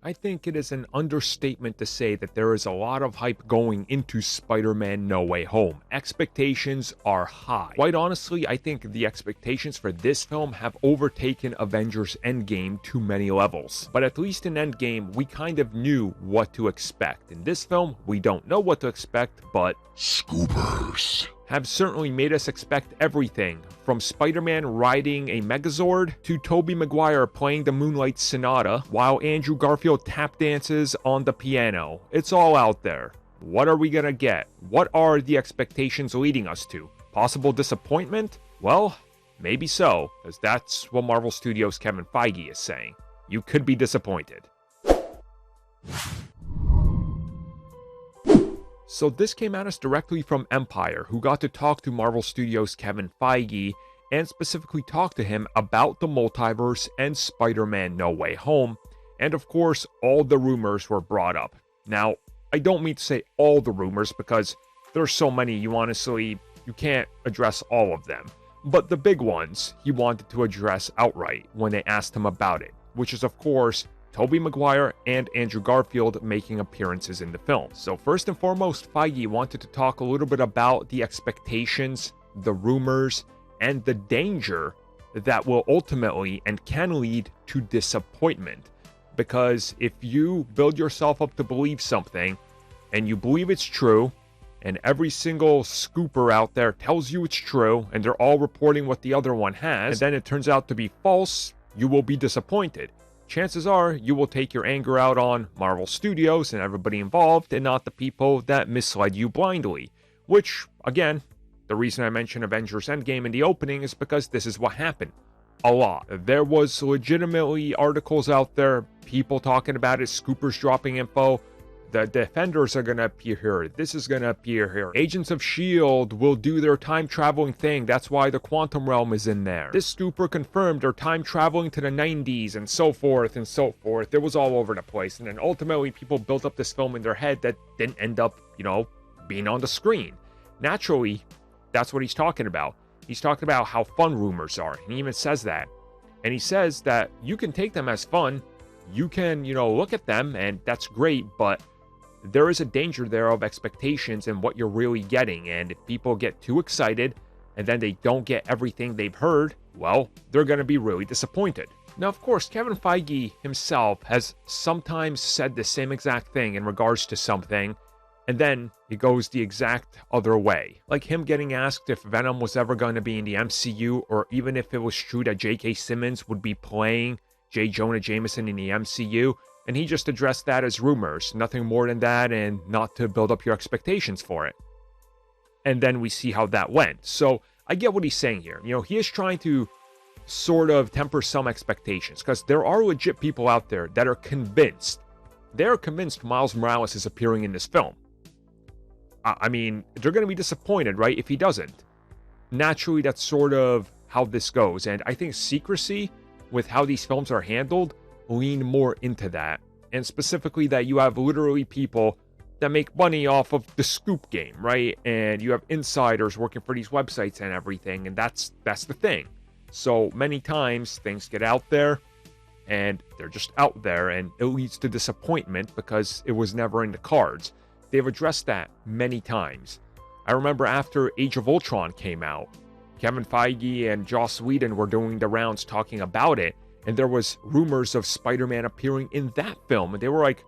I think it is an understatement to say that there is a lot of hype going into Spider-Man No Way Home. Expectations are high. Quite honestly, I think the expectations for this film have overtaken Avengers Endgame to many levels. But at least in Endgame, we kind of knew what to expect. In this film, we don't know what to expect, but Scoopers have certainly made us expect everything, from Spider-Man riding a Megazord to Tobey Maguire playing the Moonlight Sonata while Andrew Garfield tap dances on the piano. It's all out there. What are we gonna get? What are the expectations leading us to? Possible disappointment? Well, maybe so, because that's what Marvel Studios' Kevin Feige is saying. You could be disappointed. So this came at us directly from Empire, who got to talk to Marvel Studios' Kevin Feige and specifically talk to him about the multiverse and Spider-Man No Way Home, and of course all the rumors were brought up. Now, I don't mean to say all the rumors because there's so many you can't address all of them, but the big ones he wanted to address outright when they asked him about it, which is of course Tobey Maguire and Andrew Garfield making appearances in the film. So first and foremost, Feige wanted to talk a little bit about the expectations, the rumors, and the danger that will ultimately and can lead to disappointment. Because if you build yourself up to believe something, and you believe it's true, and every single scooper out there tells you it's true, and they're all reporting what the other one has, and then it turns out to be false, you will be disappointed. Chances are you will take your anger out on Marvel Studios and everybody involved and not the people that misled you blindly. Which, again, the reason I mentioned Avengers Endgame in the opening is because this is what happened. A lot. There was legitimately articles out there, people talking about it, scoopers dropping info. The Defenders are going to appear here. This is going to appear here. Agents of S.H.I.E.L.D. will do their time-traveling thing. That's why the Quantum Realm is in there. This scooper confirmed they're time-traveling to the 90s and so forth and so forth. It was all over the place. And then ultimately, people built up this film in their head that didn't end up, being on the screen. Naturally, that's what he's talking about. He's talking about how fun rumors are. And he even says that. And he says that you can take them as fun. You can, look at them and that's great, but there is a danger there of expectations and what you're really getting. And if people get too excited and then they don't get everything they've heard, well, they're going to be really disappointed. Now, of course, Kevin Feige himself has sometimes said the same exact thing in regards to something, and then it goes the exact other way. Like him getting asked if Venom was ever going to be in the MCU, or even if it was true that J.K. Simmons would be playing J. Jonah Jameson in the MCU, and he just addressed that as rumors, nothing more than that, and not to build up your expectations for it. And then we see how that went. So I get what he's saying here. He is trying to sort of temper some expectations, because there are legit people out there that are convinced. They're convinced Miles Morales is appearing in this film. I mean, they're going to be disappointed, right, if he doesn't. Naturally, that's sort of how this goes. And I think secrecy with how these films are handled lean more into that, and specifically that you have literally people that make money off of the scoop game, right? And you have insiders working for these websites and everything, and that's the thing. So many times things get out there and they're just out there, and it leads to disappointment because it was never in the cards. They've addressed that many times. I remember after Age of Ultron came out, Kevin Feige and Joss Whedon were doing the rounds talking about it, and there was rumors of Spider-Man appearing in that film. And they were like,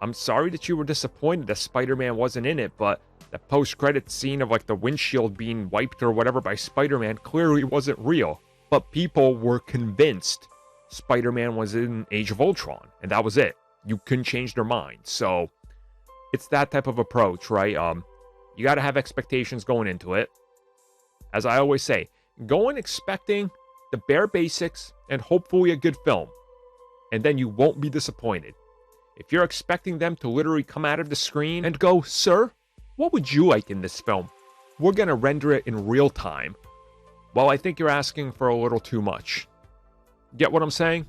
I'm sorry that you were disappointed that Spider-Man wasn't in it, but the post-credit scene of like the windshield being wiped or whatever by Spider-Man clearly wasn't real. But people were convinced Spider-Man was in Age of Ultron, and that was it. You couldn't change their mind. So it's that type of approach, right? You got to have expectations going into it. As I always say, go in expecting the bare basics and hopefully a good film, and then you won't be disappointed. If you're expecting them to literally come out of the screen and go, sir, what would you like in this film? We're going to render it in real time. Well, I think you're asking for a little too much. Get what I'm saying?